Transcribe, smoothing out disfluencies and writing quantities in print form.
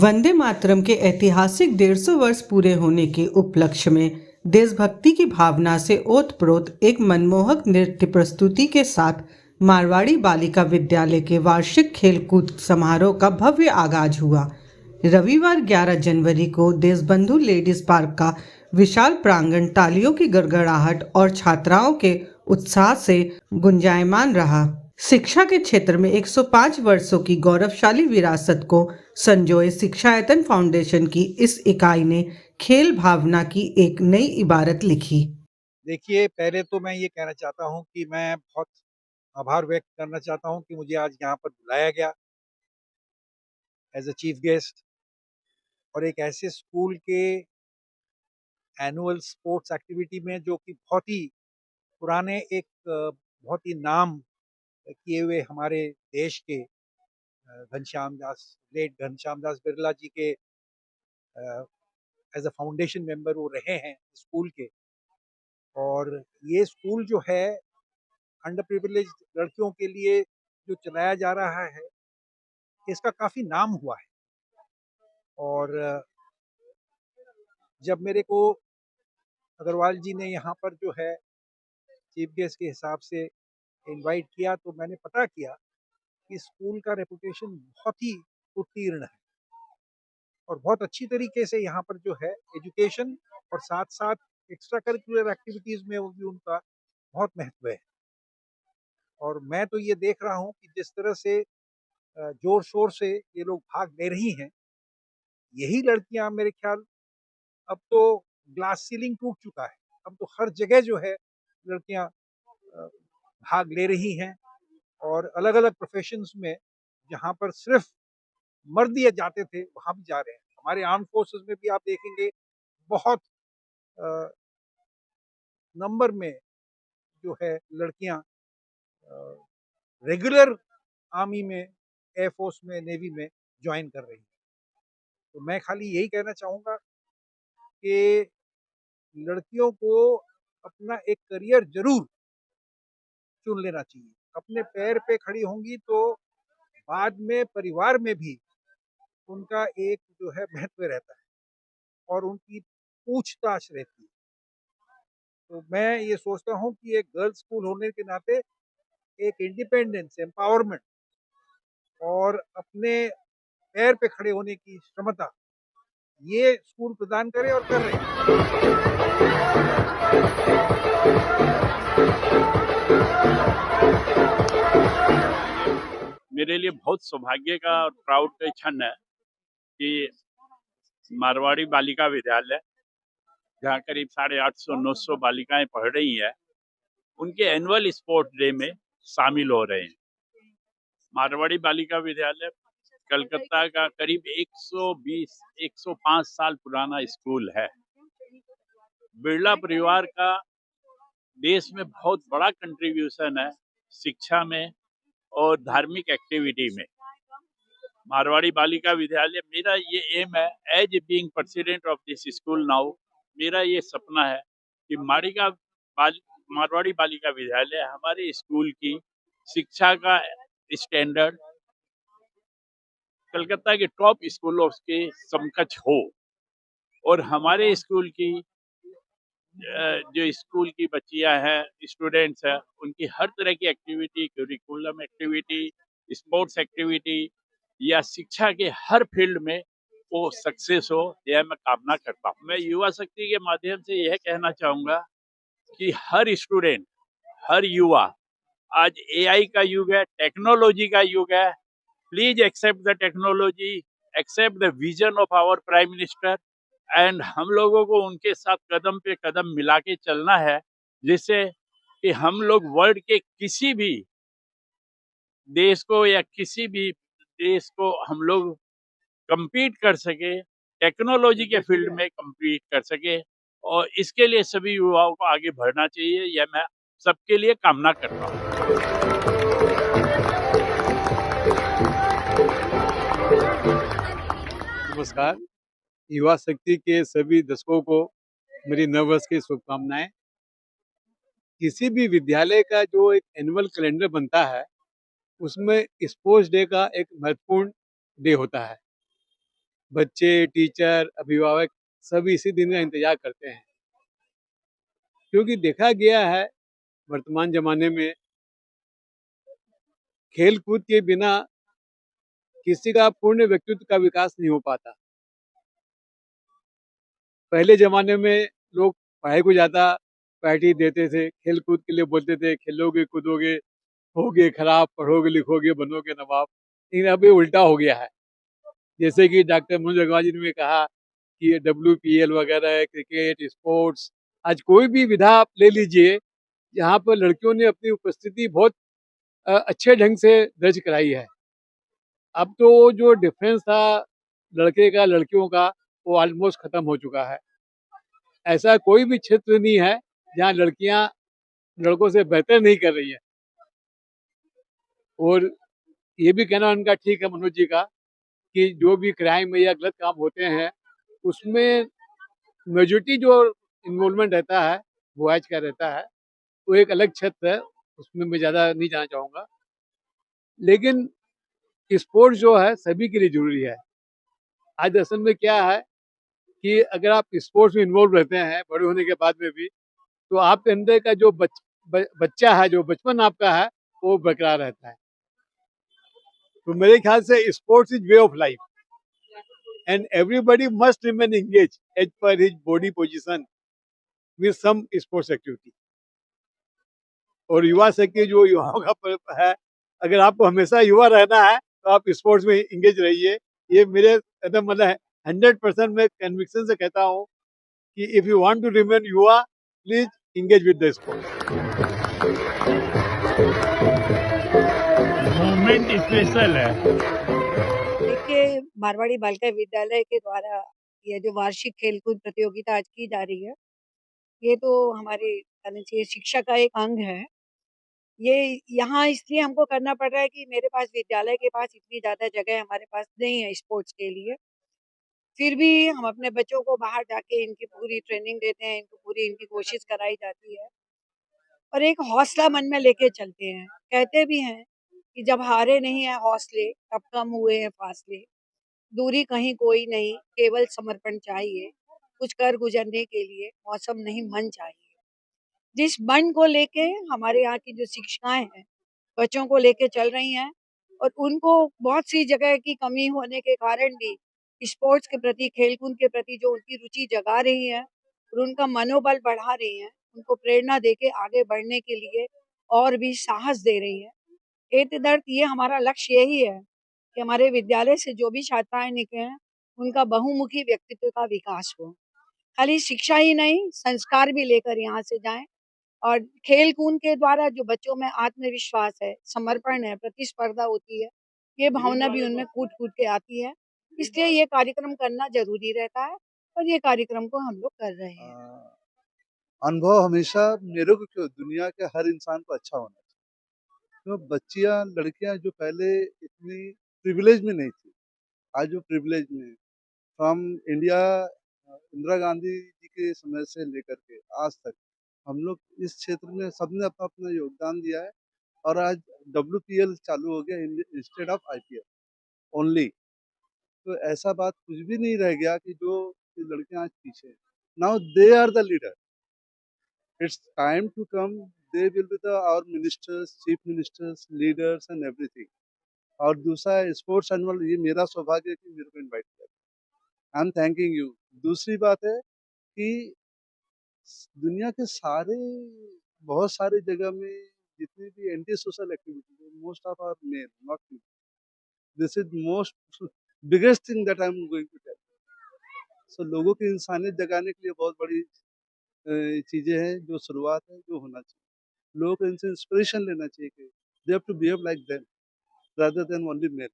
वंदे मातरम के ऐतिहासिक 150 वर्ष पूरे होने के उपलक्ष्य में देशभक्ति की भावना से ओतप्रोत एक मनमोहक नृत्य प्रस्तुति के साथ मारवाड़ी बालिका विद्यालय के वार्षिक खेलकूद समारोह का भव्य आगाज हुआ। रविवार 11 जनवरी को देशबंधु लेडीज पार्क का विशाल प्रांगण तालियों की गड़गड़ाहट और छात्राओं के उत्साह से गुंजायमान रहा। शिक्षा के क्षेत्र में 105 वर्षों की गौरवशाली विरासत को संजोए शिक्षायतन फाउंडेशन की इस इकाई ने खेल भावना की एक नई इबारत लिखी। देखिए, पहले तो मैं ये कहना चाहता हूँ कि मैं बहुत आभार व्यक्त करना चाहता हूँ कि मुझे आज यहाँ पर बुलाया गया एज़ अ चीफ गेस्ट और एक ऐसे स्कूल के एनुअल स्पोर्ट्स एक्टिविटी में जो कि बहुत ही पुराने बहुत ही नाम किए हुए हमारे देश के ग्रेट घनश्याम दास बिरला जी के एज़ अ फाउंडेशन मेंबर वो रहे हैं स्कूल के। और ये स्कूल जो है अंडर प्रिविलेज्ड लड़कियों के लिए जो चलाया जा रहा है, इसका काफ़ी नाम हुआ है। और जब मेरे को अग्रवाल जी ने यहाँ पर जो है चीफ गेस्ट के हिसाब से इनवाइट किया, तो मैंने पता किया कि स्कूल का रेपुटेशन बहुत ही उत्तीर्ण है और बहुत अच्छी तरीके से यहाँ पर जो है एजुकेशन और साथ-साथ एक्स्ट्रा करिकुलर एक्टिविटीज़ में वो भी उनका बहुत महत्व है। और मैं तो ये देख रहा हूँ कि जिस तरह से ज़ोर-शोर से ये लोग भाग ले रही हैं, यही लड़कियाँ मेरे ख्याल अब तो ग्लास सीलिंग टूट चुका है। अब तो हर जगह जो है लड़कियाँ भाग ले रही हैं और अलग-अलग प्रोफ़ेशंस में जहाँ पर सिर्फ़ मर्द ही जाते थे, वहाँ भी जा रहे हैं। हमारे आर्म्ड फ़ोर्सेस में भी आप देखेंगे बहुत अ, नंबर में जो है लड़कियाँ रेगुलर आर्मी में, एयर फ़ोर्स में, नेवी में जॉइन कर रही हैं। तो मैं खाली यही कहना चाहूँगा कि लड़कियों को अपना एक करियर ज़रूर चुन लेना चाहिए। अपने पैर पे खड़ी होंगी तो बाद में परिवार में भी उनका एक जो है महत्व रहता है और उनकी पूछताछ रहती है। तो मैं ये सोचता हूँ कि एक गर्ल्स स्कूल होने के नाते एक इंडिपेंडेंस, एम्पावरमेंट और अपने पैर पे खड़े होने की क्षमता, ये स्कूल प्रदान करे और कर रहे हैं। मेरे लिए बहुत सौभाग्य का और प्राउड का क्षण है कि मारवाड़ी बालिका विद्यालय, जहाँ करीब 850-900 बालिकाएं पढ़ रही हैं, उनके एनुअल स्पोर्ट्स डे में शामिल हो रहे हैं। मारवाड़ी बालिका विद्यालय कलकत्ता का करीब 120-105 साल पुराना स्कूल है। बिरला परिवार का देश में बहुत बड़ा कंट्रीब्यूशन है शिक्षा में और धार्मिक एक्टिविटी में। मारवाड़ी बालिका विद्यालय, मेरा ये एम है as being president of this school now, मेरा ये सपना है कि मारवाड़ी बालिका विद्यालय हमारे स्कूल की शिक्षा का स्टैंडर्ड कलकत्ता के टॉप स्कूलों के समकक्ष हो और हमारे स्कूल की जो स्कूल की बच्चियां हैं, स्टूडेंट्स हैं, उनकी हर तरह की activity, curriculum activity, sports activity या शिक्षा के हर फील्ड में वो सक्सेस हो, यह मैं कामना करता हूँ। मैं युवा शक्ति के माध्यम से यह कहना चाहूँगा कि हर स्टूडेंट, हर युवा, आज एआई का युग है, टेक्नोलॉजी का युग है। Please accept the technology, accept the vision of our prime minister and हम लोगों को उनके साथ कदम पे कदम मिला के चलना है, जिससे कि हम लोग वर्ल्ड के किसी भी देश को या किसी भी देश को हम लोग compete कर सके, टेक्नोलॉजी के फील्ड में compete कर सके और इसके लिए सभी युवाओं को आगे बढ़ना चाहिए। यह मैं सबके लिए कामना करता हूँ। नमस्कार। युवा शक्ति के सभी दर्शकों को मेरी नववर्ष की शुभकामनाएं। किसी भी विद्यालय का जो एक एनुअल कैलेंडर बनता है, उसमें स्पोर्ट्स डे का एक महत्वपूर्ण डे होता है। बच्चे, टीचर, अभिभावक सभी इसी दिन का इंतजार करते हैं, क्योंकि देखा गया है वर्तमान ज़माने में खेल-कूद के बिना किसी का पूर्ण व्यक्तित्व का विकास नहीं हो पाता। पहले ज़माने में लोग पढ़ाई को ज़्यादा प्रायोरिटी देते थे, खेल-कूद के लिए बोलते थे, खेलोगे, कूदोगे, होगे खराब, पढ़ोगे, लिखोगे, बनोगे नवाब। लेकिन अब ये उल्टा हो गया है। जैसे कि डॉक्टर मनोज अग्रवाल जी ने कहा कि ये डब्ल्यूपीएल वगैरह है, क्रिकेट, स्पोर्ट्स, आज कोई भी विधा आप ले लीजिए, यहाँ पर लड़कियों ने अपनी उपस्थिति बहुत अच्छे ढंग से दर्ज कराई है। अब तो वो जो डिफरेंस था लड़के का, लड़कियों का, वो ऑलमोस्ट खत्म हो चुका है। ऐसा कोई भी क्षेत्र नहीं है, जहाँ लड़कियाँ लड़कों से बेहतर नहीं कर रही हैं। और ये भी कहना उनका ठीक है मनोज जी का कि जो भी क्राइम या गलत काम होते हैं, उसमें मेजॉरिटी जो इन्वॉल्वमेंट रहता है, बॉयज़ का रहता है, वो एक अलग क्षेत्र है, उसमें मैं ज़्यादा नहीं जाना चाहूँगा। लेकिन स्पोर्ट्स जो है सभी के लिए ज़रूरी है। आज असल में क्या है कि अगर आप स्पोर्ट्स में इन्वॉल्व रहते हैं, बड़े होने के बाद में भी, तो आपके अंदर का जो बच्चा है, जो बचपन आपका है, वो बरकरार रहता है। तो मेरे ख्याल से sports is way of life and everybody must remain engaged as per his body position with some sports activity. और युवा शक्ति जो युवाओं का है, अगर आपको हमेशा युवा रहना है तो आप स्पोर्ट्स में इंगेज रहिए। ये मेरे एकदम मतलब 100% मैं कन्विक्शन से कहता हूँ कि if you want to remain युवा, please engage with the sports. Movement special है। देखिए, मारवाड़ी बालिका विद्यालय के द्वारा ये जो वार्षिक खेलकूद प्रतियोगिता आज की जा रही है, ये तो हमारे कहना चाहिए शिक्षा का एक अंग है। ये यहाँ इसलिए हमको करना पड़ रहा है कि मेरे पास विद्यालय के पास इतनी ज़्यादा जगह हमारे पास नहीं है स्पोर्ट्स के लिए। फिर भी हम अपने बच्चों को बाहर जाके इनकी पूरी ट्रेनिंग देते हैं, इनको पूरी इनकी कोशिश कराई जाती है और एक हौसला मन में लेके चलते हैं। कहते भी हैं कि जब हारे नहीं हैं हौसले, तब कम हुए हैं फासले। दूरी कहीं कोई नहीं, केवल समर्पण चाहिए। कुछ कर गुजरने के लिए मौसम नहीं मन चाहिए। जिस मन को लेके हमारे यहाँ की जो शिक्षाएँ हैं, बच्चों को लेके चल रही हैं और उनको बहुत सी जगह की कमी होने के कारण भी स्पोर्ट्स के प्रति, खेल-कूद के प्रति जो उनकी रुचि जगा रही हैं और उनका मनोबल बढ़ा रही हैं, उनको प्रेरणा देके आगे बढ़ने के लिए और भी साहस दे रही हैं। एतदर्थ ये हमारा लक्ष्य यही है कि हमारे विद्यालय से जो भी छात्राएँ निकलें, उनका बहुमुखी व्यक्तित्व का विकास हो। खाली शिक्षा ही नहीं, संस्कार भी लेकर यहाँ से जाएँ और खेल-कूद के द्वारा जो बच्चों में आत्मविश्वास है, समर्पण है, प्रतिस्पर्धा होती है, ये भावना भी उनमें कूट-कूट के आती है। इसलिए ये कार्यक्रम करना ज़रूरी रहता है और ये कार्यक्रम को हम लोग कर रहे हैं। अनुभव हमेशा मेरे को क्यों दुनिया के हर इंसान को अच्छा होना चाहिए। तो बच्चियाँ, लड़कियाँ जो पहले इतनी प्रिविलेज में नहीं थी, आज वो प्रिविलेज में है। फ्रॉम इंडिया इंदिरा गांधी जी के समय से लेकर के आज तक हम लोग इस क्षेत्र में सबने अपना-अपना योगदान दिया है और आज डब्ल्यूपीएल चालू हो गया इंस्टेड ऑफ आईपीएल ओनली। तो ऐसा बात कुछ भी नहीं रह गया कि जो कि लड़कियाँ आज पीछे हैं। Now they are the leader. It's time to come. They will be our ministers, chief ministers, leaders and everything. और दूसरा स्पोर्ट्स एनुअल, ये मेरा सौभाग्य है कि मेरे को इनवाइट किया। I am thanking you. दूसरी बात है कि दुनिया के बहुत सारे जगह में जितनी भी anti social activity, most of our men, not you. This is most biggest thing that I am going to tell. So लोगों की इंसानियत जगाने के लिए बहुत बड़ी चीज़ें हैं, जो शुरुआत है, जो होना चाहिए। लोगों को इनसे इंस्पिरेशन लेना चाहिए कि they have to behave like them rather than only mail.